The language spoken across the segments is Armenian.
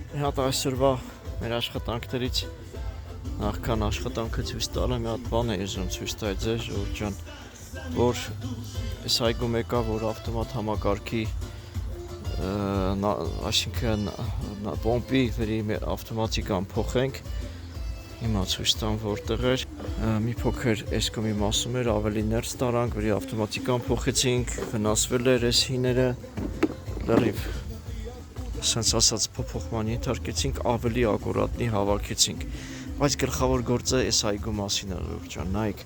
Մի հատ այսօրվա մեր աշխատանքներից նախքան աշխատանքը ցույց տալը մի հատ բան է ուզում ցույց տալ ձեզ ժողովուրդ ջան, որ այս այգում եկա, որ ավտոմատ համակարգի այսինքն պոմպի վրի ավտոմատիկան փոխենք։ Հիմա ցույց տամ որտեղ էր, մի փոքր այս կողմի մասում էր, ավելի ներս տարանք, վրի ավտոմատիկան փոխեցինք, վնասվել էր այս հիները, լրիվ սենց ասած փոփոխման ենթարկեցինք, ավելի ակուրատնի հավաքեցինք, բայց գլխավոր գործը այս այգու մասին է ժողովուրդ ջան, նայեք,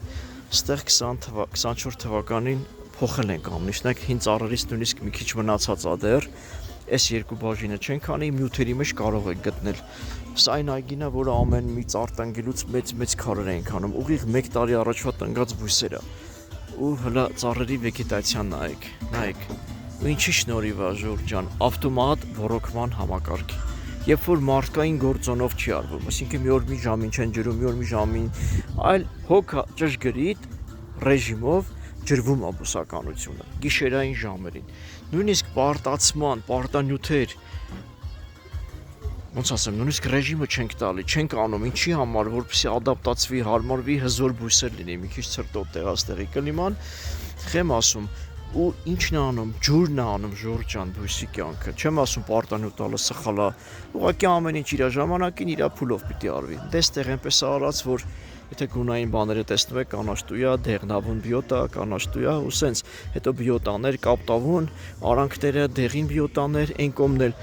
ստեղ 24 թվականին փոխել ենք ամնիշնակ, հին ծառերից նույնիսկ մի քիչ մնացած ա դեռ, այս երկու բաժինը չենք անի, նյութերի մեջ կարող եք գտնել։ Սա այն այգին է, որը ամեն մի ծառ տնկելուց մեծ քարեր ենք անում, ուղիղ 1 տարի առաջվա տնկած բույսեր է, ու հլա ծառերի վեգետացիան նայեք, ու ինչի շնորհիվ է ժողովուրդ ջան, ավտոմատ ոռոգման համակարգ, երբ որ մարդկային գործոնով չի արվում, այսինքն մի օր մի ժամին չեն ջրում, մի օր մի ժամին, այլ հոգա ճշգրիտ ռեժիմով ջրվում է բուսականությունը, գիշերային ժամերին, նույնիսկ պարտացման, պարտանյութեր, ոնց ասեմ, նույնիսկ ռեժիմը չենք տալի, չենք անում, ինչի համար, որպեսզի ադապտացվի, հարմարվի, հզոր բույսեր լինի, մի քիչ ցրտոտ տեղաստեղի կլիման, խեմ ասում, ու ինչն է անում, ջուրն է անում ժողովուրդ ջան բույսի կյանքը, չեմ ասում պարտանյութ տալը սխալ է, ուղղակի ամեն ինչ իր ժամանակին իր փուլով պիտի արվի, դեստեղ այնպես է արած, որ եթե գունային բաները տեսնում եք, կանաչտույա, դեղնավուն բիոտա, կանաչտույա, ու սենց, հետո բիոտաներ, կապտավուն, արանքները, դեղին բիոտաներ, այն կողմն էլ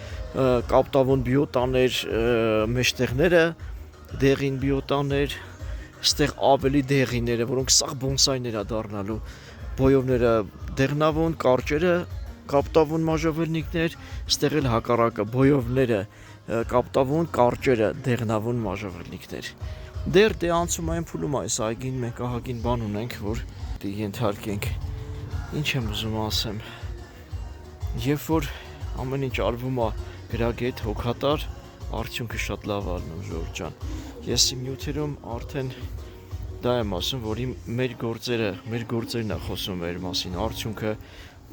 կապտավուն բիոտաներ, մեջտեղները, դեղին բիոտաներ, ստեղ ավելի դեղինները, որոնք սաղ բոնսայներ է դառնալու, բոյովները դեղնավուն, կարճերը, կապտավուն մաժավելնիկներ, ստեղ էլ հակառակը, բոյովները, կապտավուն, կարճերը, դեղնավուն մաժավելնիկներ։ Դեռ դե անցում այն փուլում այս այգին մենք ահագին բան ունենք, որ ենթարկենք, ինչ եմ ուզում ասեմ, երբ որ ամեն ինչ արվում է գրագետ, հոգատար, արդյունքը շատ լավ ալնում ժողովուրդ ջան, ես իմ նյութերում արդեն դա եմ ասում, որ մեր գործերն է խոսում մեր մասին, արդյունքը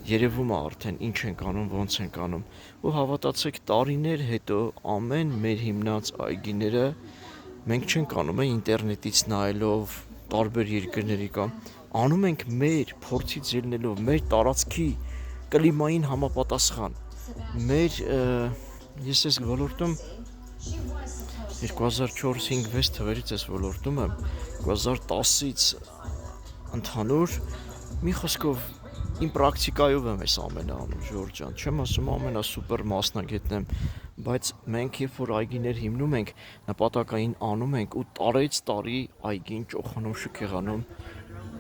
երևում է արդեն ինչ ենք անում, ոնց ենք անում, ու հավատացեք տարիներ հետո ամեն մեր հիմնած այգիները մենք չենք անում ինտերնետից նայելով, տարբեր երկրների կամ անում ենք մեր փորձից ելնելով, մեր տարածքի կլիմային համապատասխան, ես այս ոլորտում 2004-5-6 թվերից այս ոլորտում եմ, 2010-ից ընդհանուր, մի խոսքով իմ պրակտիկայով եմ այս ամենը անում ժողովուրդ ջան, չեմ ասում ամենասուպեր մասնագետն եմ, բայց մենք երբ որ այգիներ հիմնում ենք, նպատակային անում ենք ու տարեց տարի այգին ճոխանում, շքեղանում,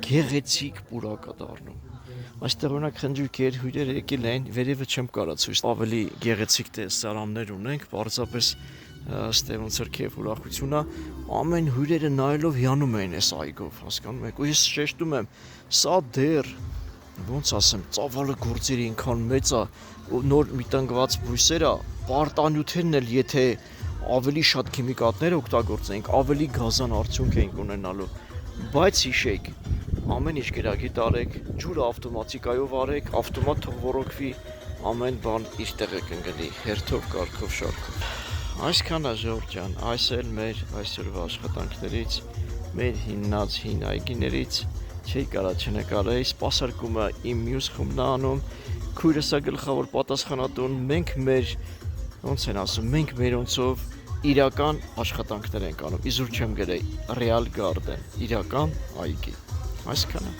գեղեցիկ պուրակ է դառնում։ Այստեղ օրինակ խնջույքեր, հյուրեր եկել են, վերևը չեմ կարա ցույց տալ, ավելի գեղեցիկ տեսարաններ ունենք, պարզապես ստեղ ոնց որ քեֆ ուրախությունա, ամեն հյուրերը նայելով հիանում էին այս այգով, հասկանում եք, ու ես շեշտում եմ, սա դեռ ոնց ասեմ, ծավալը գործերի ինքան մեծ է, նոր մի տնկված բույսեր է, պարտանյութերն էլ եթե ավելի շատ քիմիկատներ օգտագործենք, ավելի գազան արդյունք ենք ունենալու, բայց հիշեք, ամեն ինչ գրագետ արեք, ջուրը ավտոմատիկայով արեք, ավտոմատ թող ոռոգվի, ամեն բան իր տեղը կընկնի, հերթով, կարգով, շարքով։ Այսքան է ժողովուրդ ջան, այս էլ մեր այսօրվա աշխատանքներից, մեր հիմնած հին այգիներից, չի կարա չնկարեի, սպասարկումը իմ մյուս խումբն է անում, քույրս է գլխավոր պատասխանատուն, մենք մերոնցով իրական աշխատանքներ ենք անում, իզուր չեմ գրեի, real garden, իրական այգի, այսքանը։